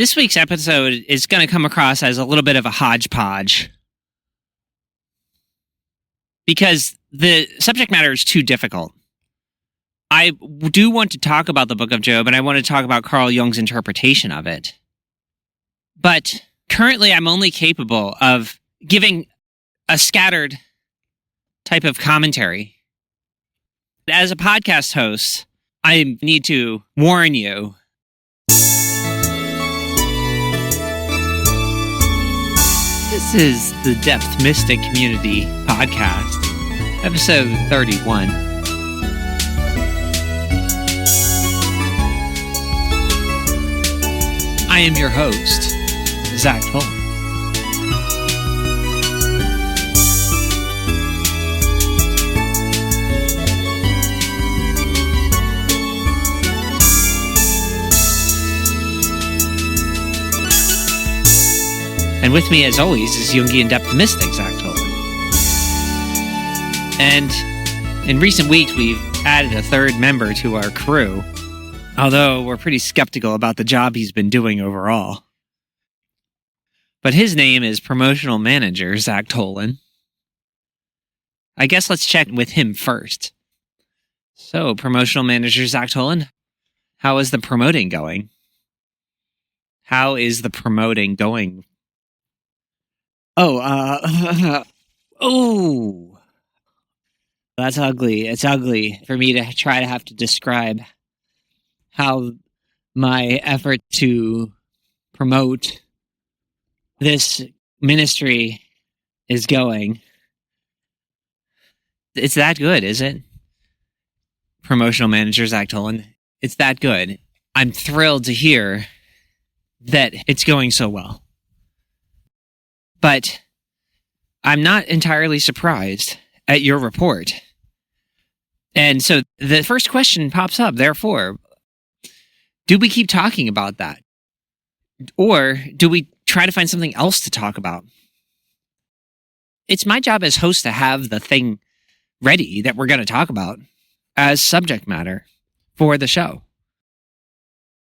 This week's episode is going to come across as a little bit of a hodgepodge because the subject matter is too difficult. I do want to talk about the Book of Job, and I want to talk about Carl Jung's interpretation of it. But currently, I'm only capable of giving a scattered type of commentary. As a podcast host, I need to warn you. This is the Depth Mystic Community Podcast, episode 31. I am your host, Zach Toll. And with me, as always, is Jungian Depth Mystic, Zach Toll. And in recent weeks, we've added a third member to our crew, although we're pretty skeptical about the job he's been doing overall. But his name is Promotional Manager Zach Tolan. I guess let's check with him first. So, Promotional Manager Zach Tolan, how is the promoting going? How is the promoting going? Oh, that's ugly. It's ugly for me to try to have to describe how my effort to promote this ministry is going. It's that good, is it? Promotional Manager Zach Tolan. It's that good. I'm thrilled to hear that it's going so well. But I'm not entirely surprised at your report. And so the first question pops up, therefore, do we keep talking about that? Or do we try to find something else to talk about? It's my job as host to have the thing ready that we're going to talk about as subject matter for the show.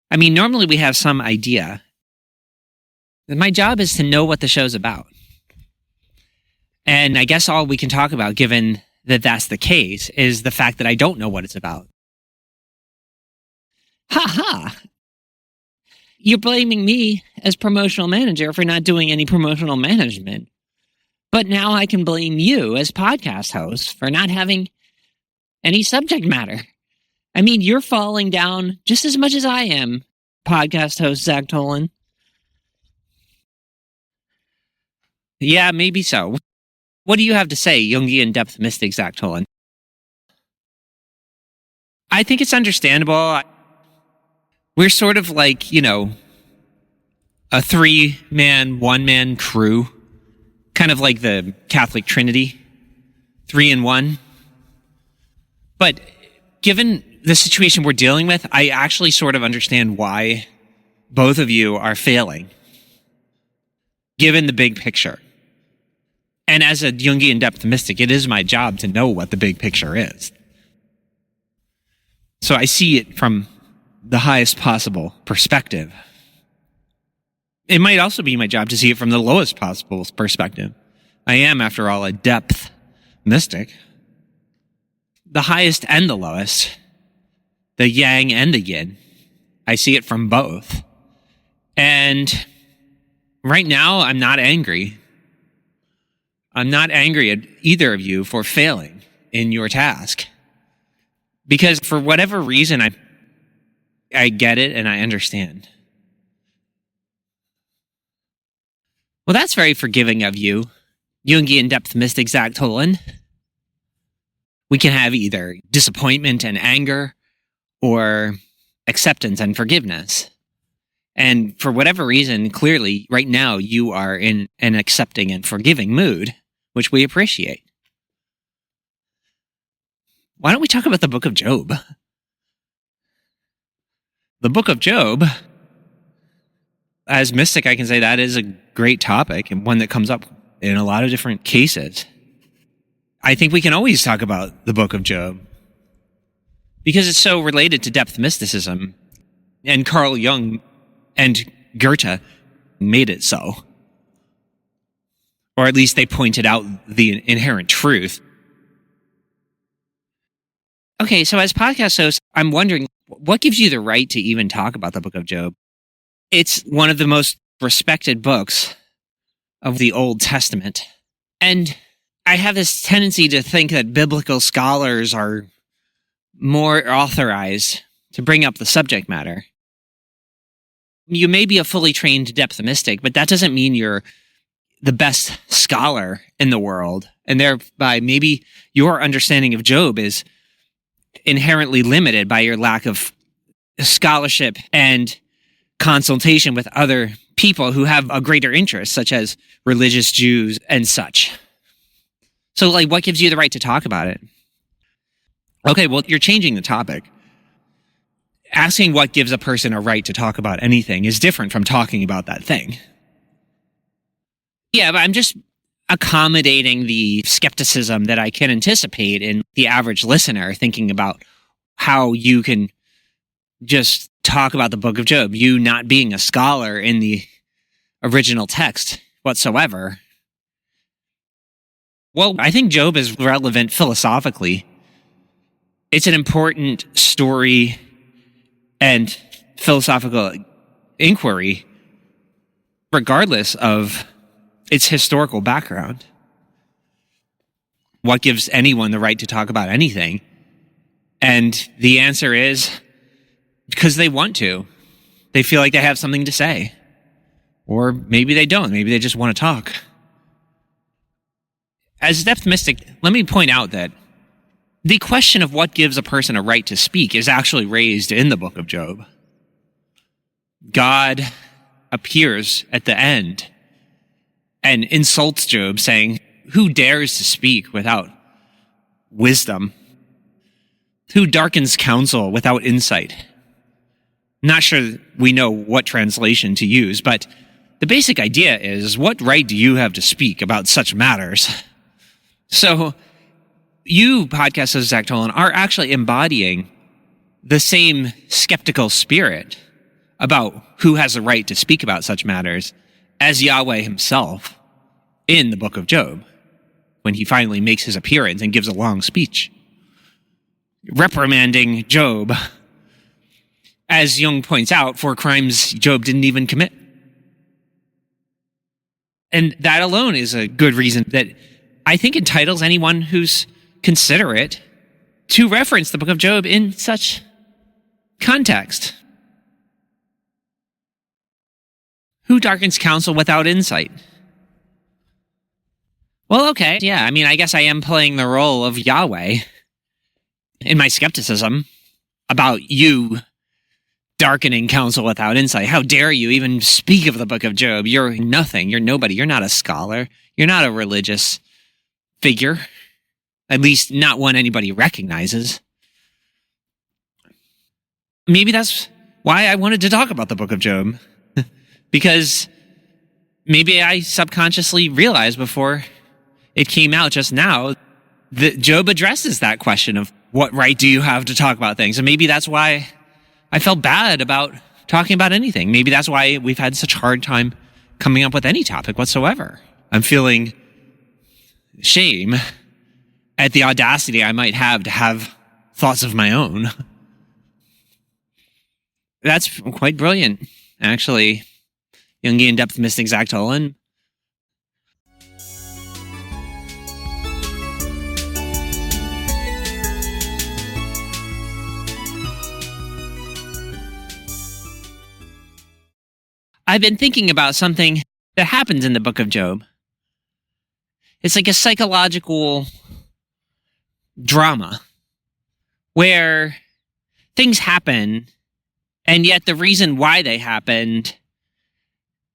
I mean, normally we have some idea. My job is to know what the show's about. And I guess all we can talk about, given that that's the case, is the fact that I don't know what it's about. Ha ha! You're blaming me as promotional manager for not doing any promotional management. But now I can blame you as podcast host for not having any subject matter. I mean, you're falling down just as much as I am, podcast host Zach Tolan. Yeah, maybe so. What do you have to say, Jungian Depth Mystic Zach Tolan? I think it's understandable. We're sort of like, a 3-man, 1-man crew. Kind of like the Catholic Trinity. 3 in 1. But given the situation we're dealing with, I actually sort of understand why both of you are failing. Given the big picture. And as a Jungian Depth Mystic, it is my job to know what the big picture is. So I see it from the highest possible perspective. It might also be my job to see it from the lowest possible perspective. I am, after all, a depth mystic. The highest and the lowest. The yang and the yin. I see it from both. And right now, I'm not angry. I'm not angry at either of you for failing in your task. Because for whatever reason, I get it and I understand. Well, that's very forgiving of you, Jungian Depth Mystic Zach Tolan. We can have either disappointment and anger or acceptance and forgiveness. And for whatever reason, clearly, right now, you are in an accepting and forgiving mood, which we appreciate. Why don't we talk about the Book of Job? The Book of Job, as mystic, I can say that is a great topic and one that comes up in a lot of different cases. I think we can always talk about the Book of Job because it's so related to depth mysticism and Carl Jung and Goethe made it so. Or at least they pointed out the inherent truth. Okay, so as podcast host, I'm wondering, what gives you the right to even talk about the Book of Job? It's one of the most respected books of the Old Testament. And I have this tendency to think that biblical scholars are more authorized to bring up the subject matter. You may be a fully trained depth mystic, but that doesn't mean you're the best scholar in the world. And thereby, maybe your understanding of Job is inherently limited by your lack of scholarship and consultation with other people who have a greater interest, such as religious Jews and such. So, what gives you the right to talk about it? Okay, well, you're changing the topic. Asking what gives a person a right to talk about anything is different from talking about that thing. Yeah, but I'm just accommodating the skepticism that I can anticipate in the average listener thinking about how you can just talk about the Book of Job, you not being a scholar in the original text whatsoever. Well, I think Job is relevant philosophically. It's an important story and philosophical inquiry, regardless of its historical background. What gives anyone the right to talk about anything? And the answer is because they want to. They feel like they have something to say. Or maybe they don't. Maybe they just want to talk. As a depth mystic, let me point out that the question of what gives a person a right to speak is actually raised in the Book of Job. God appears at the end and insults Job, saying, "Who dares to speak without wisdom? Who darkens counsel without insight?" Not sure we know what translation to use, but the basic idea is, what right do you have to speak about such matters? So, you, podcast host Zach Tolan, are actually embodying the same skeptical spirit about who has the right to speak about such matters as Yahweh himself in the Book of Job, when he finally makes his appearance and gives a long speech, reprimanding Job, as Jung points out, for crimes Job didn't even commit. And that alone is a good reason that I think entitles anyone who's considerate to reference the Book of Job in such context. Who darkens counsel without insight? Well, okay, yeah, I guess I am playing the role of Yahweh in my skepticism about you darkening counsel without insight. How dare you even speak of the Book of Job? You're nothing. You're nobody. You're not a scholar. You're not a religious figure. At least not one anybody recognizes. Maybe that's why I wanted to talk about the Book of Job. Because maybe I subconsciously realized before it came out just now that Job addresses that question of what right do you have to talk about things? And maybe that's why I felt bad about talking about anything. Maybe that's why we've had such a hard time coming up with any topic whatsoever. I'm feeling shame at the audacity I might have to have thoughts of my own. That's quite brilliant, actually. Jungian depth mystic Zach Tolan. I've been thinking about something that happens in the Book of Job. It's like a psychological drama where things happen, and yet the reason why they happened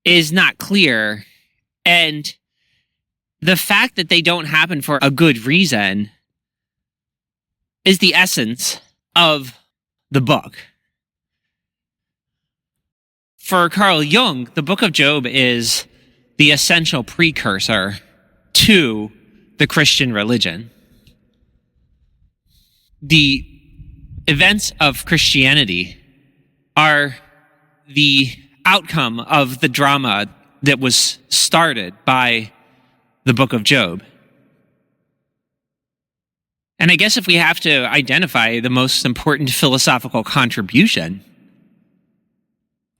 is not clear. And the fact that they don't happen for a good reason is the essence of the book. For Carl Jung, the Book of Job is the essential precursor to the Christian religion. The events of Christianity are the outcome of the drama that was started by the book of Job. And I guess if we have to identify the most important philosophical contribution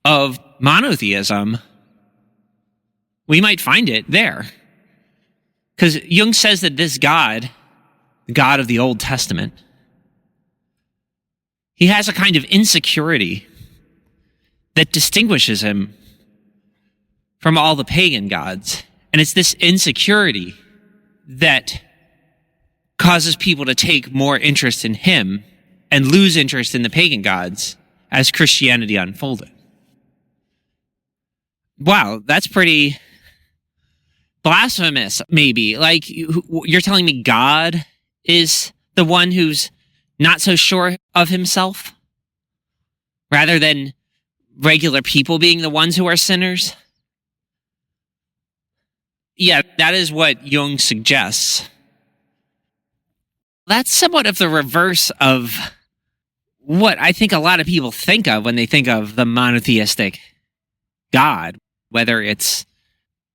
of monotheism, we might find it there. Because Jung says that this God, the God of the Old Testament, he has a kind of insecurity that distinguishes him from all the pagan gods. And it's this insecurity that causes people to take more interest in him and lose interest in the pagan gods as Christianity unfolded. Wow, that's pretty blasphemous, maybe. Like, you're telling me God is the one who's not so sure of himself, rather than regular people being the ones who are sinners? Yeah, that is what Jung suggests. That's somewhat of the reverse of what I think a lot of people think of when they think of the monotheistic God, whether it's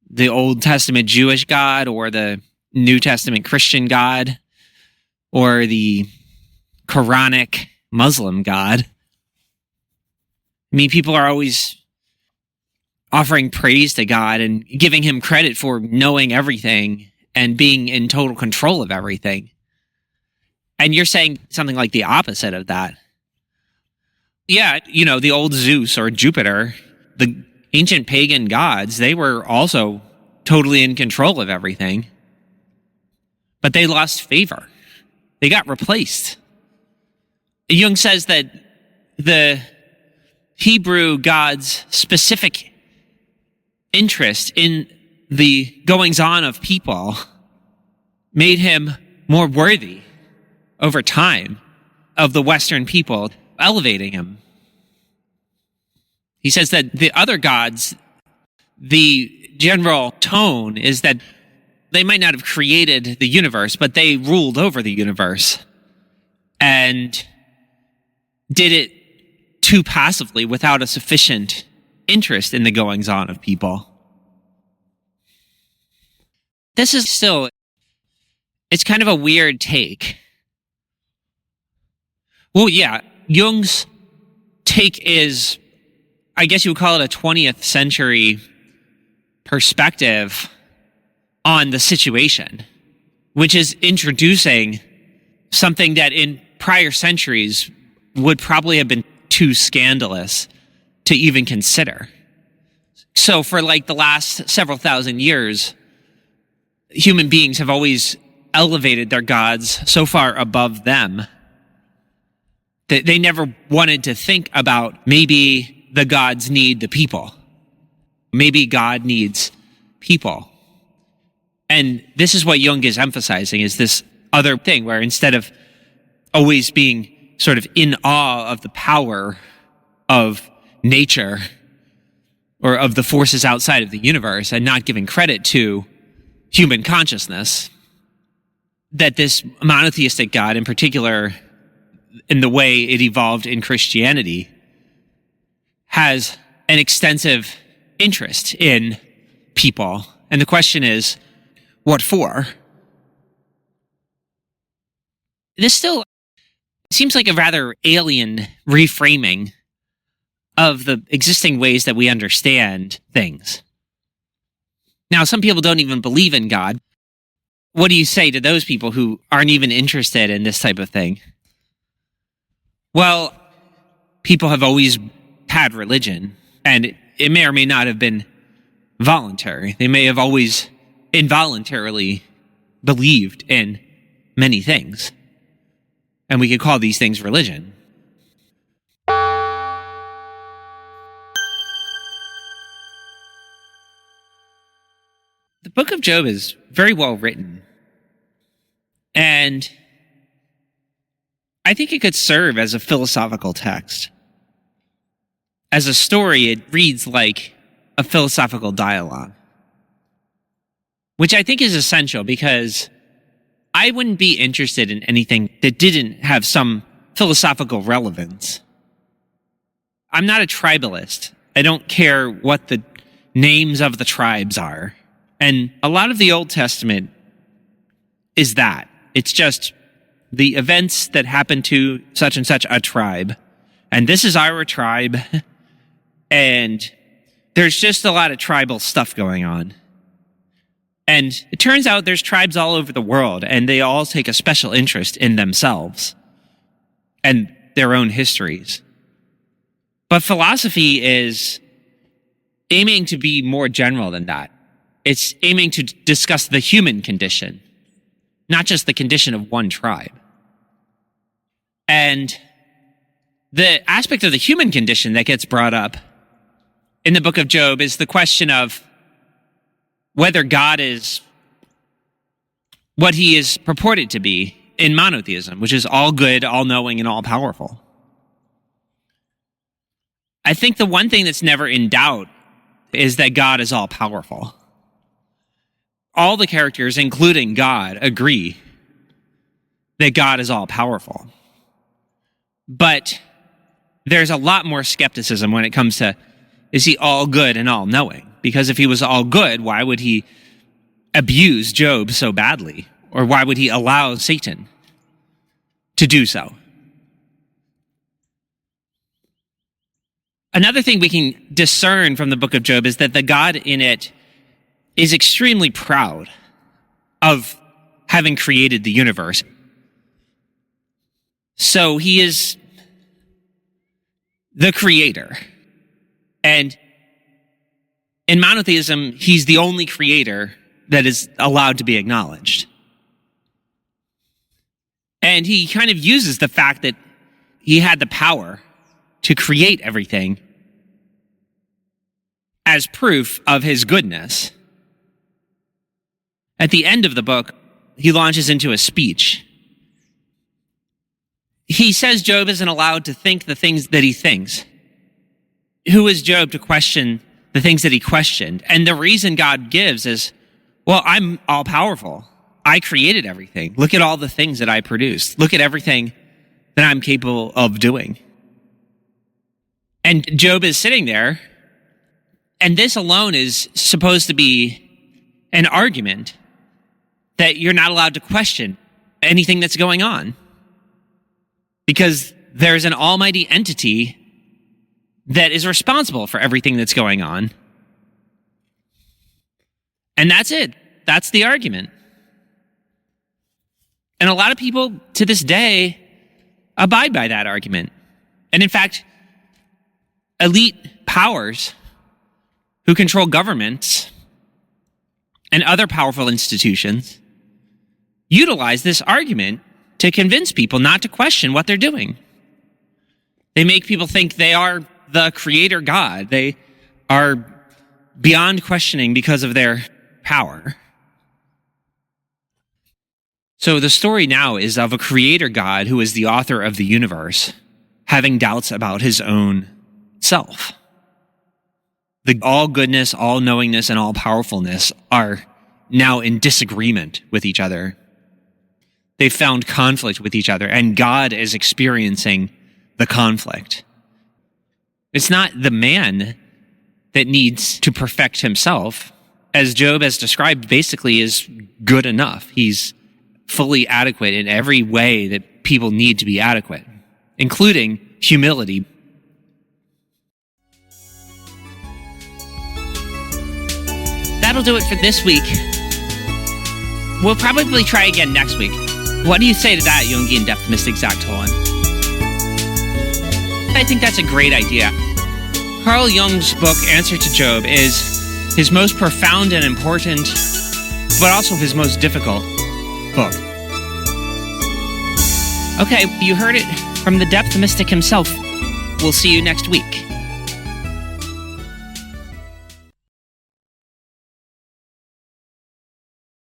the Old Testament Jewish God or the New Testament Christian God or the Quranic Muslim God. I mean, people are always offering praise to God and giving him credit for knowing everything and being in total control of everything. And you're saying something like the opposite of that. Yeah, the old Zeus or Jupiter, the ancient pagan gods, they were also totally in control of everything. But they lost favor. They got replaced. Jung says that the Hebrew God's specific interest in the goings-on of people made him more worthy over time of the Western people, elevating him. He says that the other gods, the general tone is that they might not have created the universe, but they ruled over the universe and did it too passively without a sufficient interest in the goings-on of people. This is still, it's kind of a weird take. Well, yeah, Jung's take is, I guess you would call it a 20th century perspective on the situation, which is introducing something that in prior centuries would probably have been too scandalous to even consider. So for like the last several thousand years, human beings have always elevated their gods so far above them that they never wanted to think about maybe the gods need the people. Maybe God needs people. And this is what Jung is emphasizing, is this other thing where instead of always being sort of in awe of the power of nature or of the forces outside of the universe and not giving credit to human consciousness, that this monotheistic God in particular, in the way it evolved in Christianity, has an extensive interest in people. And the question is, what for? This still seems like a rather alien reframing of the existing ways that we understand things. Now, some people don't even believe in God. What do you say to those people who aren't even interested in this type of thing? Well, people have always had religion, and it may or may not have been voluntary. They may have always involuntarily believed in many things. And we could call these things religion. The book of Job is very well written. And I think it could serve as a philosophical text. As a story, it reads like a philosophical dialogue, which I think is essential because I wouldn't be interested in anything that didn't have some philosophical relevance. I'm not a tribalist. I don't care what the names of the tribes are. And a lot of the Old Testament is that. It's just the events that happen to such and such a tribe. And this is our tribe. And there's just a lot of tribal stuff going on. And it turns out there's tribes all over the world, and they all take a special interest in themselves and their own histories. But philosophy is aiming to be more general than that. It's aiming to discuss the human condition, not just the condition of one tribe. And the aspect of the human condition that gets brought up in the book of Job is the question of whether God is what he is purported to be in monotheism, which is all good, all knowing, and all powerful. I think the one thing that's never in doubt is that God is all powerful. All the characters, including God, agree that God is all powerful. But there's a lot more skepticism when it comes to, is he all good and all knowing? Because if he was all good, why would he abuse Job so badly? Or why would he allow Satan to do so? Another thing we can discern from the book of Job is that the God in it is extremely proud of having created the universe. So he is the creator. And in monotheism, he's the only creator that is allowed to be acknowledged. And he kind of uses the fact that he had the power to create everything as proof of his goodness. At the end of the book, he launches into a speech. He says Job isn't allowed to think the things that he thinks. Who is Job to question the things that he questioned? And the reason God gives is, well, I'm all powerful. I created everything. Look at all the things that I produced. Look at everything that I'm capable of doing. And Job is sitting there, and this alone is supposed to be an argument that you're not allowed to question anything that's going on. Because there's an almighty entity that is responsible for everything that's going on. And that's it. That's the argument. And a lot of people to this day abide by that argument. And in fact, elite powers who control governments and other powerful institutions utilize this argument to convince people not to question what they're doing. They make people think they are the creator God. They are beyond questioning because of their power. So the story now is of a creator God who is the author of the universe, having doubts about his own self. The all goodness, all knowingness, and all powerfulness are now in disagreement with each other. They've found conflict with each other, and God is experiencing the conflict. It's not the man that needs to perfect himself. As Job has described, basically is good enough. He's fully adequate in every way that people need to be adequate, including humility. That'll do it for this week. We'll probably try again next week. What do you say to that, Jungian depth mystic Zachtoan? I think that's a great idea. Carl Jung's book, Answer to Job, is his most profound and important, but also his most difficult book. Okay, you heard it from the depth mystic himself. We'll see you next week.